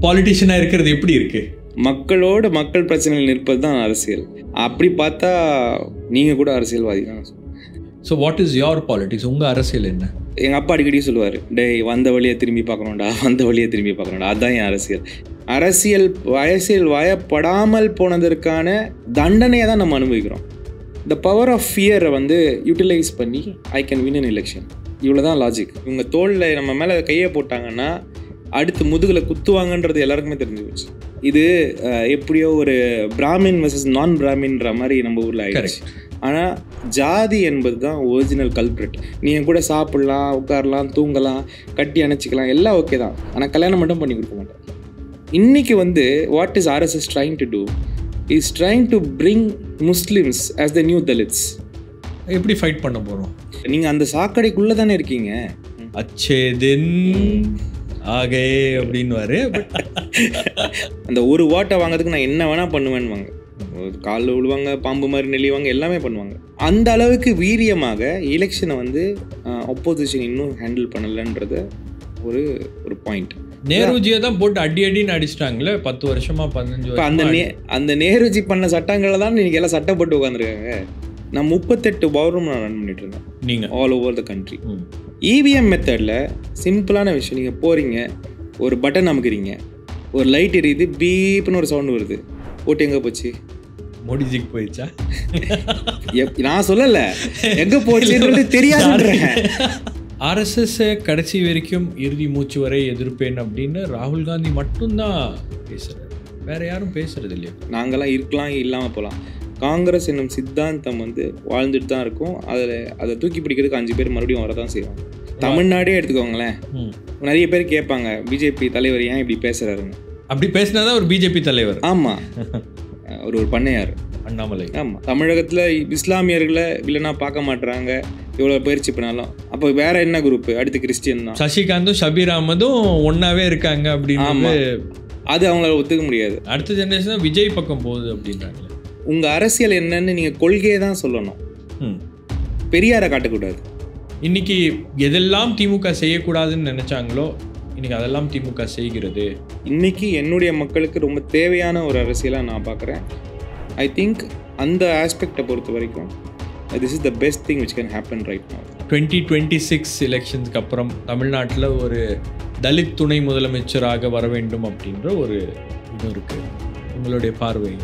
பாலிட்டிஷியனாக இருக்கிறது எப்படி இருக்கு? மக்களோட மக்கள் பிரச்சனைகள் நிற்பது தான் அரசியல். அப்படி பார்த்தா நீங்கள் கூட அரசியல்வாதி தான். So what is your politics? உங்கள் அரசியல் என்ன? எங்கள் அப்பா அடிக்கடி சொல்லுவார், டேய் வந்த வழியை திரும்பி பார்க்கணும்டா, வந்த வழியை திரும்பி பார்க்கணும்டா. அதுதான் என் அரசியல். அரசியல் வயப்படாமல் போனதற்கான தண்டனையை தான் நம்ம அனுபவிக்கிறோம். இந்த பவர் ஆஃப் ஃபியரை வந்து யூட்டிலைஸ் பண்ணி I can win an election. இவ்வளோ தான் லாஜிக். இவங்க தோளில் நம்ம மேலே கையை போட்டாங்கன்னா அடுத்து முதுகில் குத்துவாங்கன்றது எல்லாருக்குமே தெரிஞ்சு போச்சு. இது எப்படியோ ஒரு பிராமின் வெர்சஸ் நான் பிராமின்ற மாதிரி நம்ம ஊரில் ஆகிடுச்சு. ஆனால் ஜாதி என்பது தான் ஒரிஜினல் கல்பிரேட். நீங்கள் கூட சாப்பிட்லாம், உட்காரலாம், தூங்கலாம், கட்டி அணைச்சிக்கலாம், எல்லாம் ஓகே தான். ஆனால் கல்யாணம் மட்டும் பண்ணி கொடுக்க மாட்டேன். இன்றைக்கி வந்து what is RSS trying to do is trying to bring Muslims as the new Dalits. எப்படி ஃபைட் பண்ண போகிறோம்? நீங்கள் அந்த சாக்கடைக்குள்ளே தானே இருக்கீங்க. அச்சேதின் ஆகே அப்படின்வாரு. அந்த ஒரு ஓட்டை வாங்கிறதுக்கு நான் என்ன வேணால் பண்ணுவேன்னுவாங்க. காலில் விழுவாங்க, பாம்பு மாதிரி நெளிவாங்க, எல்லாமே பண்ணுவாங்க. அந்த அளவுக்கு வீரியமாக எலெக்ஷனை வந்து அப்போசிஷன் இன்னும் ஹேண்டில் பண்ணலைன்றது ஒரு பாயிண்ட். நேருஜியை தான் போட்டு அடின்னு அடிச்சிட்டாங்களே 10 வருஷமா 15 வருஷம். அந்த நேருஜி பண்ண சட்டங்களை தான் இன்னைக்கு எல்லாம் சட்டப்பட்டு உட்காந்துருக்காங்க. நான் 38 பவரும் நான் ரன் பண்ணிட்டு இருந்தேன். நீங்கள் all over the country. EVM மெத்தடில் சிம்பிளான விஷயம். நீங்கள் போகிறீங்க, ஒரு பட்டன் அமுக்குறீங்க, ஒரு லைட் எரியுது, பீப்னு ஒரு சவுண்ட் வருது. ஓட்டு எங்கே போச்சு? மோடிஜிக்கு போயிடுச்சா? நான் சொல்லலை, எங்கே போச்சுன்றது தெரியாதுன்றேன். RSS கடைசி வரைக்கும் இறுதி மூச்சு வரை எதிர்ப்பேன் அப்படின்னு ராகுல் காந்தி மட்டும்தான் பேசுகிறார். வேற யாரும் பேசுறது இல்லையா? நாங்களாம் இருக்கலாம், இல்லாமல் போகலாம். காங்கிரஸ் என்னும் சித்தாந்தம் வந்து வாழ்ந்துட்டு தான் இருக்கும். அதை தூக்கி பிடிக்கிறதுக்கு 5 பேர் மறுபடியும் வரதான் செய்வாங்க. தமிழ்நாடே எடுத்துக்கோங்களேன். நிறைய பேர் கேட்பாங்க, பிஜேபி தலைவர் ஏன் இப்படி பேசுகிறாருன்னு. அப்படி பேசினாதான் ஒரு பிஜேபி தலைவர். ஆமாம், ஒரு பண்ணையார் அண்ணாமலை. ஆமாம், தமிழகத்தில் இஸ்லாமியர்களை வில்லனா பார்க்க மாட்டுறாங்க இவ்வளோ பயிற்சி பண்ணாலும். அப்போ வேற என்ன குரூப்? அடுத்து கிறிஸ்டியன் தான். சசிகாந்தும் ஷபீர் அகமதும் ஒன்றாவே இருக்காங்க அப்படின்னு அது அவங்களால ஒத்துக்க முடியாது. அடுத்த ஜென்ரேஷன் விஜய் பக்கம் போகுது அப்படின்றாங்க. உங்கள் அரசியல் என்னன்னு நீங்கள் கொள்கையை தான் சொல்லணும், பெரியாரை காட்டக்கூடாது. இன்னைக்கு எதெல்லாம் திமுக செய்யக்கூடாதுன்னு நினைச்சாங்களோ இன்னைக்கு அதெல்லாம் திமுக செய்கிறது. இன்னைக்கு என்னுடைய மக்களுக்கு ரொம்ப தேவையான ஒரு அரசியலாக நான் பார்க்குறேன். ஐ திங்க் அந்த ஆஸ்பெக்டை பொறுத்த வரைக்கும் this is the best thing which can happen right now. 2026 எலெக்ஷன்ஸ்க்கு அப்புறம் தமிழ்நாட்டில் ஒரு தலித் துணை முதலமைச்சராக வர வேண்டும் அப்படின்ற ஒரு இது இருக்குது. உங்களுடைய பார்வை?